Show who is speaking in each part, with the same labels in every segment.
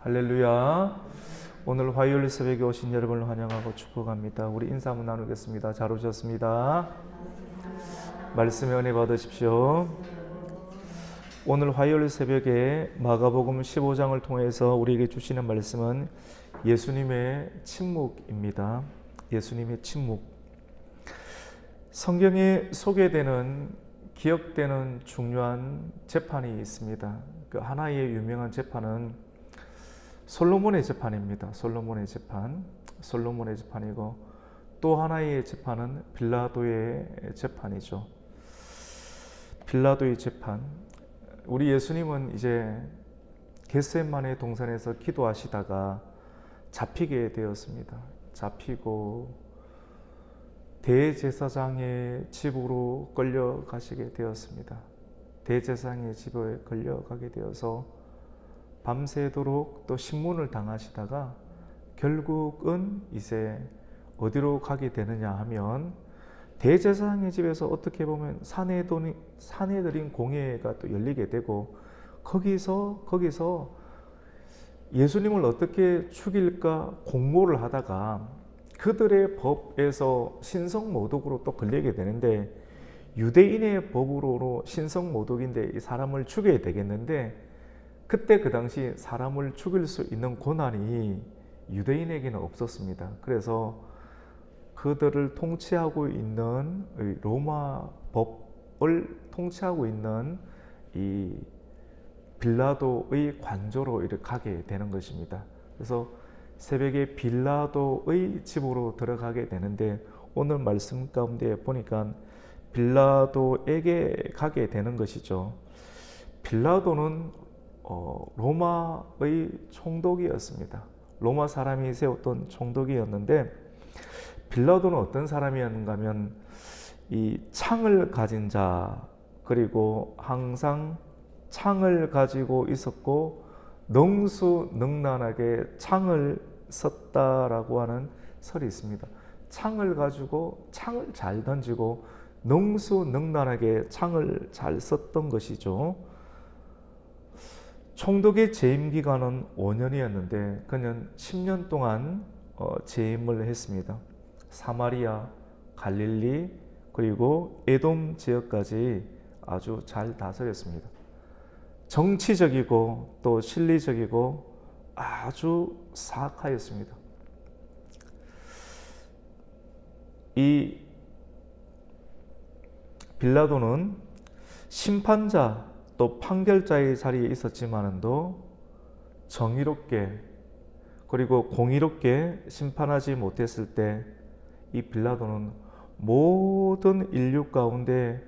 Speaker 1: 할렐루야. 오늘 화요일 새벽에 오신 여러분을 환영하고 축복합니다. 우리 인사 한번 나누겠습니다. 잘 오셨습니다. 말씀의 은혜 받으십시오. 오늘 화요일 새벽에 마가복음 15장을 통해서 우리에게 주시는 말씀은 예수님의 침묵입니다. 예수님의 침묵. 성경에 소개되는 기억되는 중요한 재판이 있습니다. 그 하나의 유명한 재판은 솔로몬의 재판입니다. 솔로몬의 재판이고 또 하나의 재판은 빌라도의 재판이죠. 빌라도의 재판. 우리 예수님은 이제 겟세마네 동산에서 기도하시다가 잡히게 되었습니다. 잡히고 대제사장의 집으로 끌려가시게 되었습니다. 대제사장의 집에 끌려가게 되어서 밤새도록 또 신문을 당하시다가 결국은 이제 어디로 가게 되느냐 하면 대제사장의 집에서 어떻게 보면 사내들인 공회가 또 열리게 되고 거기서 예수님을 어떻게 죽일까 공모를 하다가 그들의 법에서 신성모독으로 또 걸리게 되는데 유대인의 법으로 신성모독인데 이 사람을 죽여야 되겠는데 그때 그 당시 사람을 죽일 수 있는 권한이 유대인에게는 없었습니다. 그래서 그들을 통치하고 있는 로마 법을 통치하고 있는 이 빌라도의 관저로 이렇게 가게 되는 것입니다. 그래서 새벽에 빌라도의 집으로 들어가게 되는데 오늘 말씀 가운데 보니까 빌라도에게 가게 되는 것이죠. 빌라도는 로마의 총독이었습니다. 로마 사람이 세웠던 총독이었는데 빌라도는 어떤 사람이었는가 하면 이 창을 가진 자, 그리고 항상 창을 가지고 있었고 능수능란하게 창을 썼다라고 하는 설이 있습니다. 창을 가지고 창을 잘 던지고 능수능란하게 창을 잘 썼던 것이죠. 총독의 재임 기간은 5년이었는데 그는 10년 동안 재임을 했습니다. 사마리아, 갈릴리, 그리고 에돔 지역까지 아주 잘 다스렸습니다. 정치적이고 또 실리적이고 아주 사악하였습니다. 이 빌라도는 심판자 또 판결자의 자리에 있었지만도 정의롭게 그리고 공의롭게 심판하지 못했을 때 이 빌라도는 모든 인류 가운데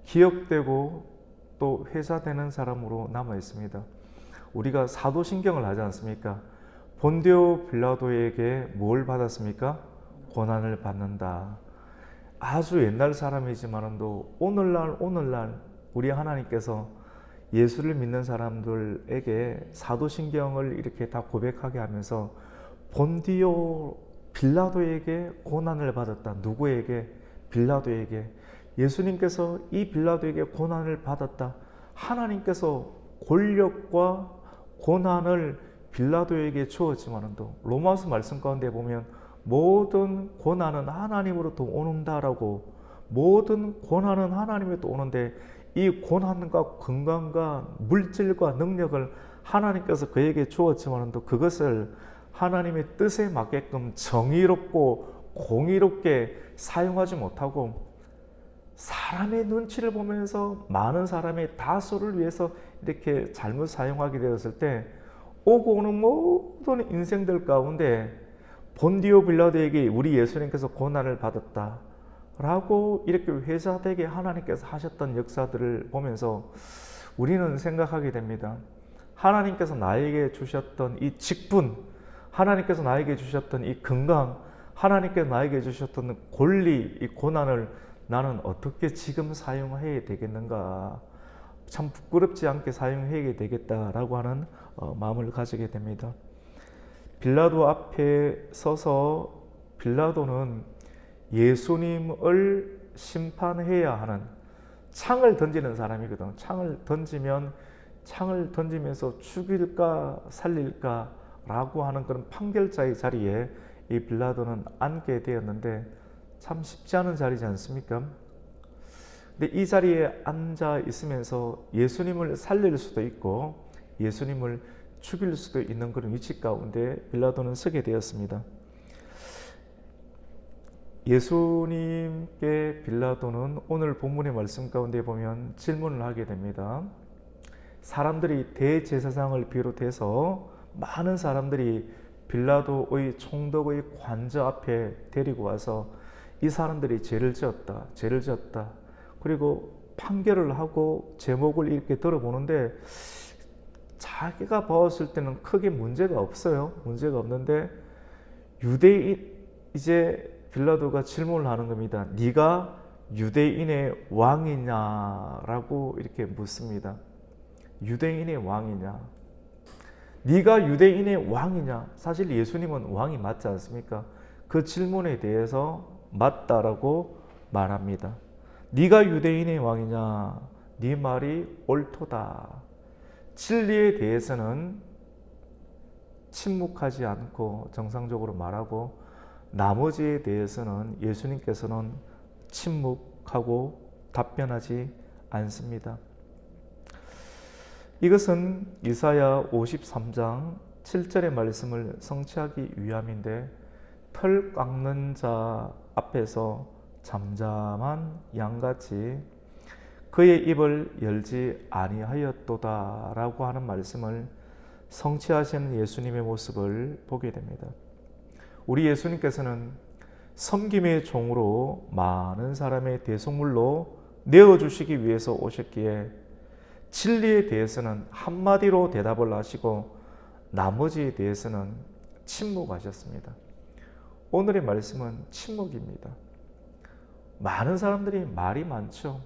Speaker 1: 기억되고 또 회사되는 사람으로 남아 있습니다. 우리가 사도신경을 하지 않습니까? 본디오 빌라도에게 뭘 받았습니까? 고난을 받는다. 아주 옛날 사람이지만도 오늘날 우리 하나님께서 예수를 믿는 사람들에게 사도신경을 이렇게 다 고백하게 하면서 본디오 빌라도에게 고난을 받았다. 누구에게? 빌라도에게. 예수님께서 이 빌라도에게 고난을 받았다. 하나님께서 권력과 고난을 빌라도에게 주었지만도 로마서 말씀 가운데 보면 모든 고난은 하나님으로부터 오는다라고, 모든 고난은 하나님으로부터 오는데 이 고난과 건강과 물질과 능력을 하나님께서 그에게 주었지만도 그것을 하나님의 뜻에 맞게끔 정의롭고 공의롭게 사용하지 못하고 사람의 눈치를 보면서 많은 사람의 다수를 위해서 이렇게 잘못 사용하게 되었을 때 오고 오는 모든 인생들 가운데 본디오 빌라도에게 우리 예수님께서 고난을 받았다 라고 이렇게 회자되게 하나님께서 하셨던 역사들을 보면서 우리는 생각하게 됩니다. 하나님께서 나에게 주셨던 이 직분, 하나님께서 나에게 주셨던 이 건강, 하나님께서 나에게 주셨던 권리, 이 고난을 나는 어떻게 지금 사용해야 되겠는가, 참 부끄럽지 않게 사용해야 되겠다라고 하는 마음을 가지게 됩니다. 빌라도 앞에 서서 빌라도는 예수님을 심판해야 하는, 창을 던지는 사람이거든. 창을 던지면 창을 던지면서 죽일까 살릴까 라고 하는 그런 판결자의 자리에 이 빌라도는 앉게 되었는데 참 쉽지 않은 자리지 않습니까? 근데 이 자리에 앉아 있으면서 예수님을 살릴 수도 있고 예수님을 죽일 수도 있는 그런 위치 가운데 빌라도는 서게 되었습니다. 예수님께 빌라도는 오늘 본문의 말씀 가운데 보면 질문을 하게 됩니다. 사람들이 대제사장을 비롯해서 많은 사람들이 빌라도의 총독의 관저 앞에 데리고 와서 이 사람들이 죄를 지었다. 그리고 판결을 하고 제목을 이렇게 들어보는데 자기가 봤을 때는 크게 문제가 없어요. 문제가 없는데 유대인 이제 빌라도가 질문을 하는 겁니다. 네가 유대인의 왕이냐라고 이렇게 묻습니다. 유대인의 왕이냐? 네가 유대인의 왕이냐? 사실 예수님은 왕이 맞지 않습니까? 그 질문에 대해서 맞다라고 말합니다. 네가 유대인의 왕이냐? 네 말이 옳도다. 진리에 대해서는 침묵하지 않고 정상적으로 말하고 나머지에 대해서는 예수님께서는 침묵하고 답변하지 않습니다. 이것은 이사야 53장 7절의 말씀을 성취하기 위함인데 털 깎는 자 앞에서 잠잠한 양같이 그의 입을 열지 아니하였도다 라고 하는 말씀을 성취하시는 예수님의 모습을 보게 됩니다. 우리 예수님께서는 섬김의 종으로 많은 사람의 대속물로 내어주시기 위해서 오셨기에 진리에 대해서는 한마디로 대답을 하시고 나머지에 대해서는 침묵하셨습니다. 오늘의 말씀은 침묵입니다. 많은 사람들이 말이 많죠.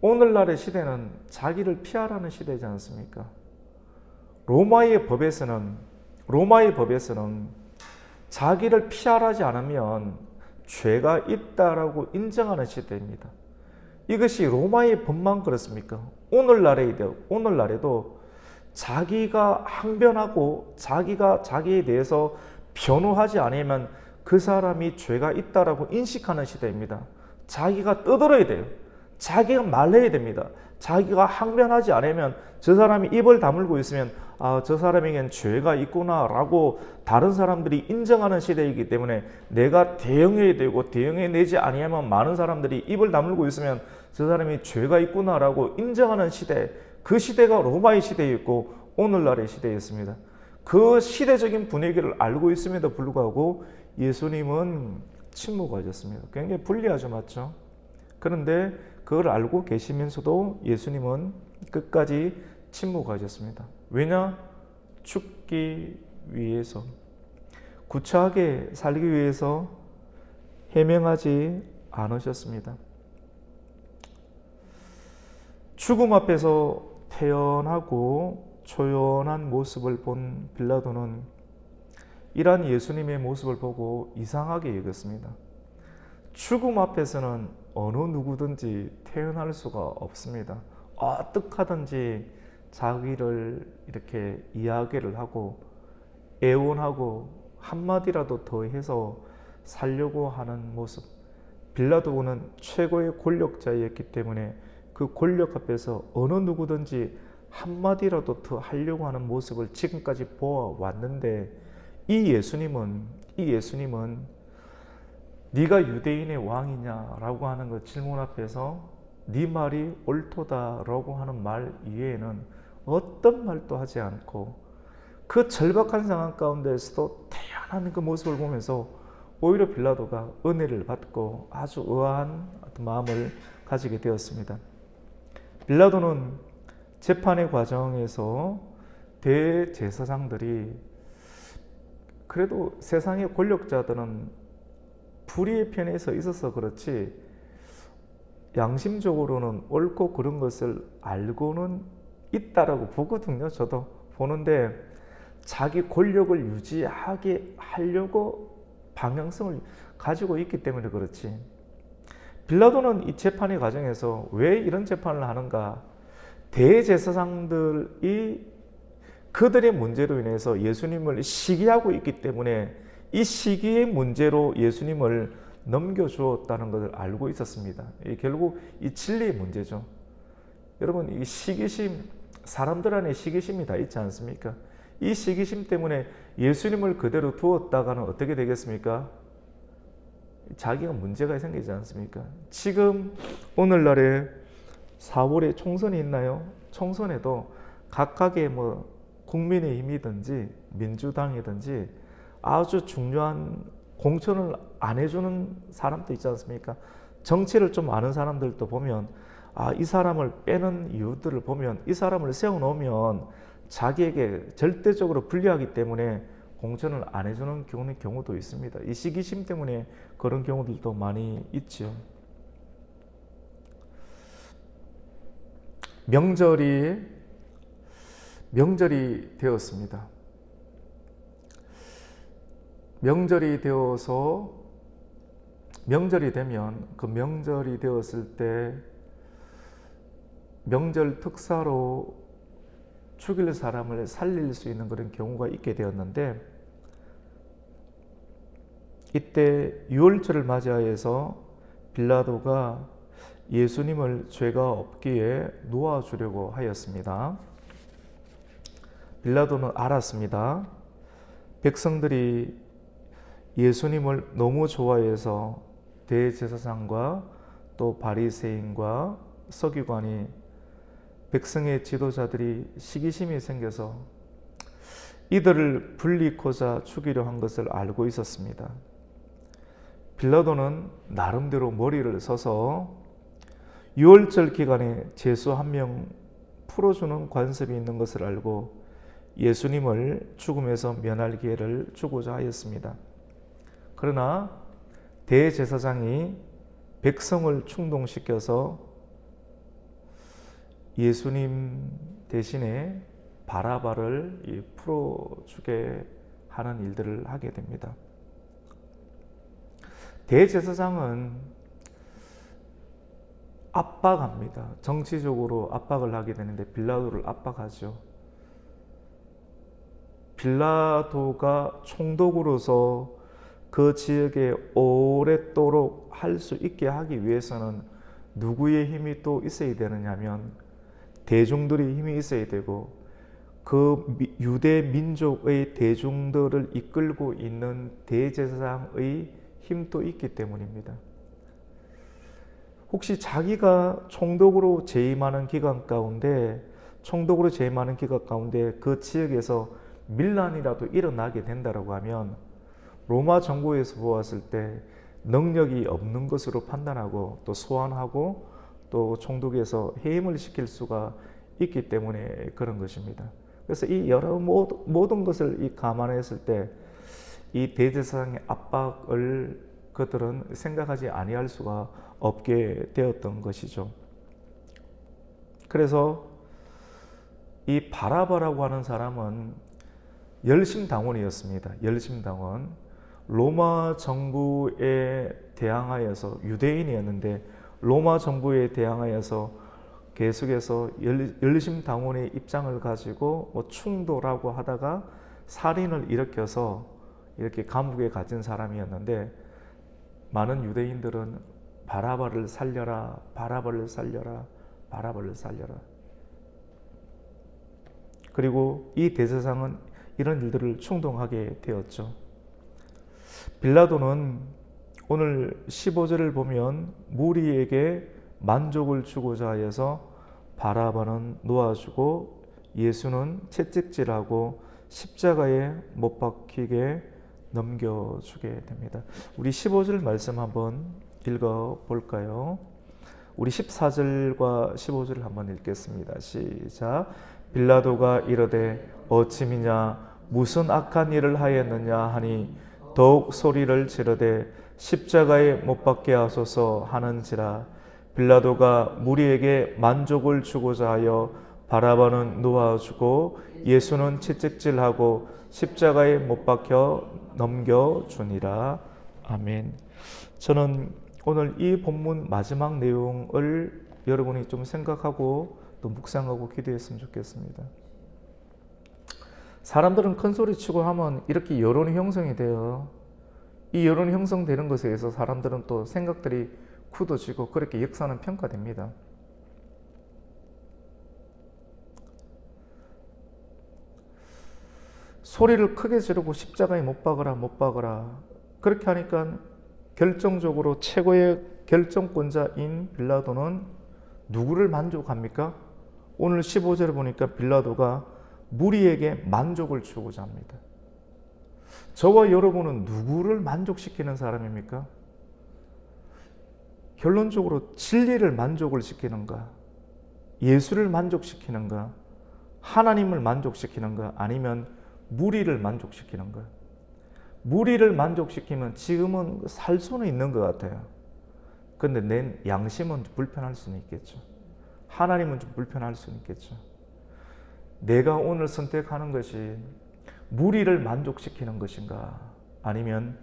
Speaker 1: 오늘날의 시대는 자기를 피하라는 시대지 않습니까? 로마의 법에서는 자기를 피하지 않으면 죄가 있다라고 인정하는 시대입니다. 이것이 로마의 법만 그렇습니까? 오늘날에도 자기가 항변하고 자기가 자기에 대해서 변호하지 않으면 그 사람이 죄가 있다라고 인식하는 시대입니다. 자기가 떠들어야 돼요. 자기가 말해야 됩니다. 자기가 항변하지 않으면 저 사람이 입을 다물고 있으면 저 사람에겐 죄가 있구나 라고 다른 사람들이 인정하는 시대이기 때문에 내가 대응해야 되고 대응해내지 아니하면 많은 사람들이 입을 다물고 있으면 저 사람이 죄가 있구나 라고 인정하는 시대, 그 시대가 로마의 시대였고 오늘날의 시대였습니다. 그 시대적인 분위기를 알고 있음에도 불구하고 예수님은 침묵하셨습니다. 굉장히 불리하죠, 맞죠? 그런데 그걸 알고 계시면서도 예수님은 끝까지 침묵하셨습니다. 왜냐? 죽기 위해서, 구차하게 살기 위해서 해명하지 않으셨습니다. 죽음 앞에서 태연하고 초연한 모습을 본 빌라도는 이러한 예수님의 모습을 보고 이상하게 여겼습니다. 죽음 앞에서는 어느 누구든지 태어날 수가 없습니다. 어떻게든지 자기를 이렇게 이야기를 하고 애원하고 한마디라도 더 해서 살려고 하는 모습. 빌라도는 최고의 권력자였기 때문에 그 권력 앞에서 어느 누구든지 한마디라도 더 하려고 하는 모습을 지금까지 보아왔는데 이 예수님은 네가 유대인의 왕이냐라고 하는 그 질문 앞에서 네 말이 옳도다라고 하는 말 이외에는 어떤 말도 하지 않고 그 절박한 상황 가운데서도 태연한 그 모습을 보면서 오히려 빌라도가 은혜를 받고 아주 의아한 마음을 가지게 되었습니다. 빌라도는 재판의 과정에서 대제사장들이 그래도 세상의 권력자들은 불의의 편에 서 있어서 그렇지 양심적으로는 옳고 그른 것을 알고는 있다라고 보거든요. 저도 보는데 자기 권력을 유지하게 하려고 방향성을 가지고 있기 때문에 그렇지. 빌라도는 이 재판의 과정에서 왜 이런 재판을 하는가? 대제사장들이 그들의 문제로 인해서 예수님을 시기하고 있기 때문에 이 시기의 문제로 예수님을 넘겨주었다는 것을 알고 있었습니다. 결국 이 진리의 문제죠. 여러분, 이 시기심, 사람들 안에 시기심이 다 있지 않습니까? 이 시기심 때문에 예수님을 그대로 두었다가는 어떻게 되겠습니까? 자기가 문제가 생기지 않습니까? 지금 오늘날에 4월에 총선이 있나요? 총선에도 각각의 국민의힘이든지 민주당이든지 아주 중요한 공천을 안 해주는 사람도 있지 않습니까? 정치를 좀 아는 사람들도 보면 이 사람을 빼는 이유들을 보면 이 사람을 세워놓으면 자기에게 절대적으로 불리하기 때문에 공천을 안 해주는 경우도 있습니다. 이 시기심 때문에 그런 경우들도 많이 있죠. 명절이 되었습니다. 명절이 되어서 명절이 되면 그 명절이 되었을 때 명절 특사로 죽일 사람을 살릴 수 있는 그런 경우가 있게 되었는데, 이때 유월절을 맞이하여서 빌라도가 예수님을 죄가 없기에 놓아주려고 하였습니다. 빌라도는 알았습니다. 백성들이 예수님을 너무 좋아해서 대제사장과 또 바리새인과 서기관이, 백성의 지도자들이 시기심이 생겨서 이들을 불리고자 죽이려 한 것을 알고 있었습니다. 빌라도는 나름대로 머리를 써서 유월절 기간에 죄수 한 명 풀어주는 관습이 있는 것을 알고 예수님을 죽음에서 면할 기회를 주고자 하였습니다. 그러나 대제사장이 백성을 충동시켜서 예수님 대신에 바라바를 풀어주게 하는 일들을 하게 됩니다. 대제사장은 압박합니다. 정치적으로 압박을 하게 되는데 빌라도를 압박하죠. 빌라도가 총독으로서 그 지역에 오랫도록 할 수 있게 하기 위해서는 누구의 힘이 또 있어야 되느냐면 대중들의 힘이 있어야 되고, 그 유대 민족의 대중들을 이끌고 있는 대제사장의 힘도 있기 때문입니다. 혹시 자기가 총독으로 재임하는 기간 가운데 그 지역에서 밀란이라도 일어나게 된다고 하면 로마 정부에서 보았을 때 능력이 없는 것으로 판단하고 또 소환하고 또 총독에서 해임을 시킬 수가 있기 때문에 그런 것입니다. 그래서 이 여러 모든 것을 감안했을 때 이 대제사장의 압박을 그들은 생각하지 아니할 수가 없게 되었던 것이죠. 그래서 이 바라바라고 하는 사람은 열심당원이었습니다. 열심당원. 로마 정부에 대항하여서, 유대인이었는데 로마 정부에 대항하여서 계속해서 열심당원의 입장을 가지고 충돌하고 하다가 살인을 일으켜서 이렇게 감옥에 갇힌 사람이었는데, 많은 유대인들은 바라바를 살려라, 바라바를 살려라, 바라바를 살려라. 그리고 이 대제사장은 이런 일들을 충동하게 되었죠. 빌라도는 오늘 15절을 보면 무리에게 만족을 주고자 하여서 바라바는 놓아주고 예수는 채찍질하고 십자가에 못 박히게 넘겨주게 됩니다. 우리 15절 말씀 한번 읽어볼까요? 우리 14절과 15절을 한번 읽겠습니다. 시작. 빌라도가 이르되 어찌미냐 무슨 악한 일을 하였느냐 하니 더욱 소리를 지르되 십자가에 못 박게 하소서 하는지라. 빌라도가 무리에게 만족을 주고자 하여 바라바는 놓아주고 예수는 채찍질하고 십자가에 못 박혀 넘겨주니라. 아멘. 저는 오늘 이 본문 마지막 내용을 여러분이 좀 생각하고 또 묵상하고 기도했으면 좋겠습니다. 사람들은 큰 소리 치고 하면 이렇게 여론이 형성이 돼요. 이 여론이 형성되는 것에 의해서 사람들은 또 생각들이 굳어지고 그렇게 역사는 평가됩니다. 소리를 크게 지르고 십자가에 못 박으라 그렇게 하니까 결정적으로 최고의 결정권자인 빌라도는 누구를 만족합니까? 오늘 15절을 보니까 빌라도가 무리에게 만족을 주고자 합니다. 저와 여러분은 누구를 만족시키는 사람입니까? 결론적으로 진리를 만족을 시키는가? 예수를 만족시키는가? 하나님을 만족시키는가? 아니면 무리를 만족시키는가? 무리를 만족시키면 지금은 살 수는 있는 것 같아요. 그런데 내 양심은 불편할 수는 있겠죠. 하나님은 좀 불편할 수는 있겠죠. 내가 오늘 선택하는 것이 무리를 만족시키는 것인가? 아니면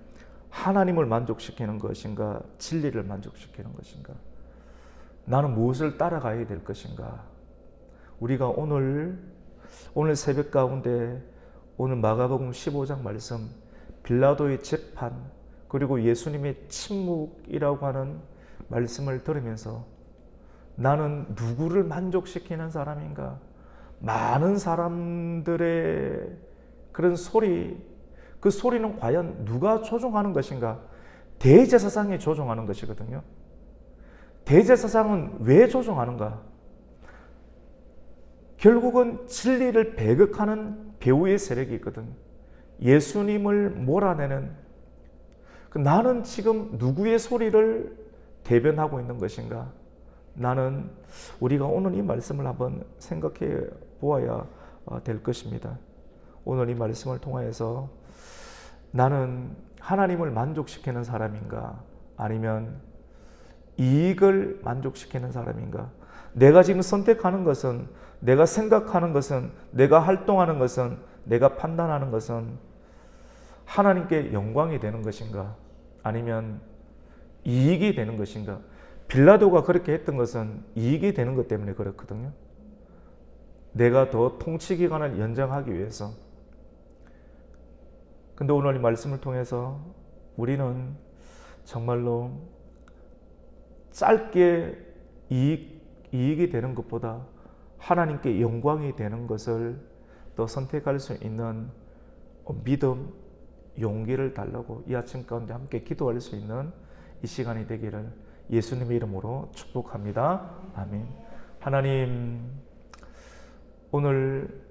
Speaker 1: 하나님을 만족시키는 것인가? 진리를 만족시키는 것인가? 나는 무엇을 따라가야 될 것인가? 우리가 오늘 새벽 가운데 오늘 마가복음 15장 말씀 빌라도의 재판 그리고 예수님의 침묵이라고 하는 말씀을 들으면서 나는 누구를 만족시키는 사람인가? 많은 사람들의 그런 소리, 그 소리는 과연 누가 조종하는 것인가? 대제사장이 조종하는 것이거든요. 대제사장은 왜 조종하는가? 결국은 진리를 배격하는 배후의 세력이 있거든. 예수님을 몰아내는 나는 지금 누구의 소리를 대변하고 있는 것인가? 나는 우리가 오늘 이 말씀을 한번 생각해 보아야 될 것입니다. 오늘 이 말씀을 통하여서 나는 하나님을 만족시키는 사람인가? 아니면 이익을 만족시키는 사람인가? 내가 지금 선택하는 것은, 내가 생각하는 것은, 내가 활동하는 것은, 내가 판단하는 것은 하나님께 영광이 되는 것인가? 아니면 이익이 되는 것인가? 빌라도가 그렇게 했던 것은 이익이 되는 것 때문에 그렇거든요. 내가 더 통치기간을 연장하기 위해서. 근데 오늘 이 말씀을 통해서 우리는 정말로 짧게 이익이 되는 것보다 하나님께 영광이 되는 것을 더 선택할 수 있는 믿음, 용기를 달라고 이 아침 가운데 함께 기도할 수 있는 이 시간이 되기를 예수님의 이름으로 축복합니다. 아멘. 하나님, 오늘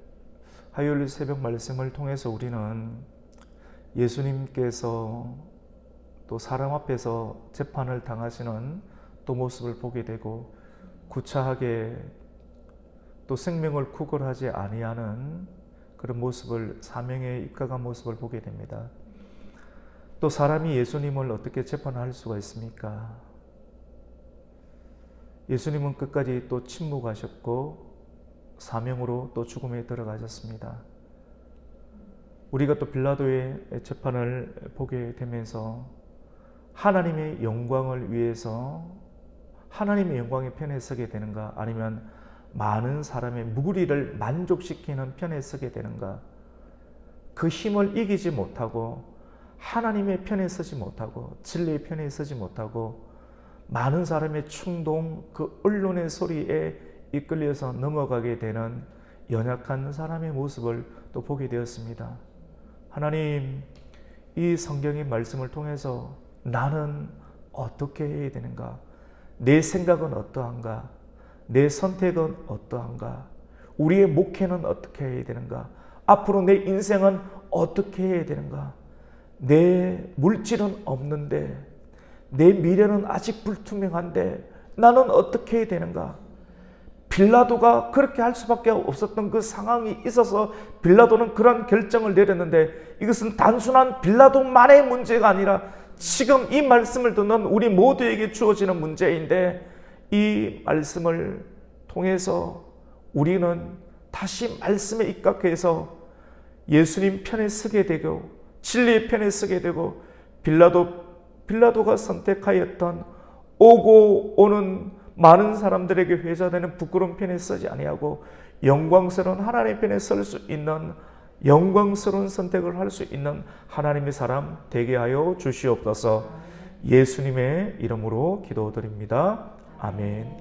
Speaker 1: 화요일 새벽 말씀을 통해서 우리는 예수님께서 또 사람 앞에서 재판을 당하시는 또 모습을 보게 되고 구차하게 또 생명을 구걸하지 아니하는 그런 모습을, 사명에 입각한 모습을 보게 됩니다. 또 사람이 예수님을 어떻게 재판할 수가 있습니까? 예수님은 끝까지 또 침묵하셨고 사명으로 또 죽음에 들어가셨습니다. 우리가 또 빌라도의 재판을 보게 되면서 하나님의 영광을 위해서 하나님의 영광의 편에 서게 되는가? 아니면 많은 사람의 무리를 만족시키는 편에 서게 되는가? 그 힘을 이기지 못하고 하나님의 편에 서지 못하고 진리의 편에 서지 못하고 많은 사람의 충동, 그 언론의 소리에 이끌려서 넘어가게 되는 연약한 사람의 모습을 또 보게 되었습니다. 하나님, 이 성경의 말씀을 통해서 나는 어떻게 해야 되는가? 내 생각은 어떠한가? 내 선택은 어떠한가? 우리의 목회는 어떻게 해야 되는가? 앞으로 내 인생은 어떻게 해야 되는가? 내 물질은 없는데, 내 미래는 아직 불투명한데 나는 어떻게 해야 되는가? 빌라도가 그렇게 할 수밖에 없었던 그 상황이 있어서 빌라도는 그런 결정을 내렸는데, 이것은 단순한 빌라도만의 문제가 아니라 지금 이 말씀을 듣는 우리 모두에게 주어지는 문제인데, 이 말씀을 통해서 우리는 다시 말씀에 입각해서 예수님 편에 서게 되고 진리의 편에 서게 되고 빌라도가 선택하였던 오고 오는 많은 사람들에게 회자되는 부끄러운 편에 서지 아니하고 영광스러운 하나님 편에 설 수 있는 영광스러운 선택을 할 수 있는 하나님의 사람 되게 하여 주시옵소서. 예수님의 이름으로 기도드립니다. 아멘.